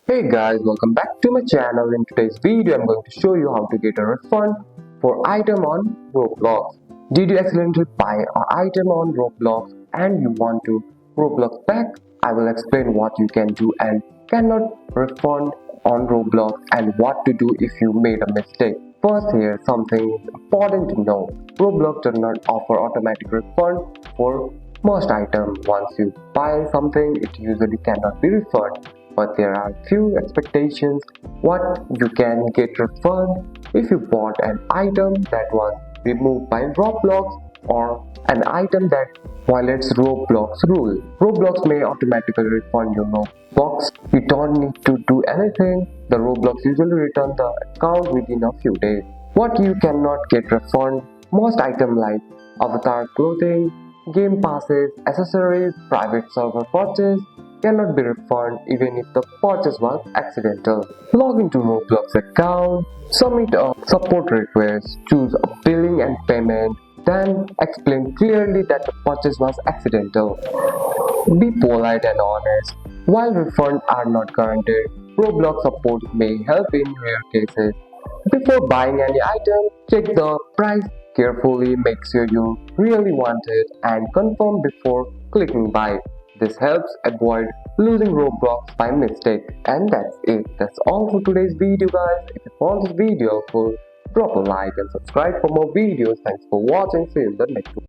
Hey guys, welcome back to my channel. In today's video, I'm going to show you how to get a refund for item on Roblox. Did you accidentally buy an item on Roblox and you want to Roblox back? I will explain what you can do and cannot refund on Roblox and what to do if you made a mistake. First, here's something important to know. Roblox does not offer automatic refund for most items. Once you buy something, it usually cannot be refunded, but there are few expectations what you can get refund if you bought an item that was removed by Roblox or an item that violates Roblox rule. Roblox may automatically refund your Roblox. You don't need to do anything. The Roblox usually return the account within a few days. What you cannot get refund: most items like avatar clothing, game passes, accessories, private server purchase cannot be refunded even if the purchase was accidental. Log into Roblox account, submit a support request, choose a billing and payment, then explain clearly that the purchase was accidental. Be polite and honest. While refunds are not guaranteed, Roblox support may help in rare cases. Before buying any item, check the price carefully, make sure you really want it, and confirm before clicking buy. This helps avoid losing Roblox by mistake. And that's it. That's all for today's video, guys. If you found this video helpful, drop a like and subscribe for more videos. Thanks for watching. See you in the next one.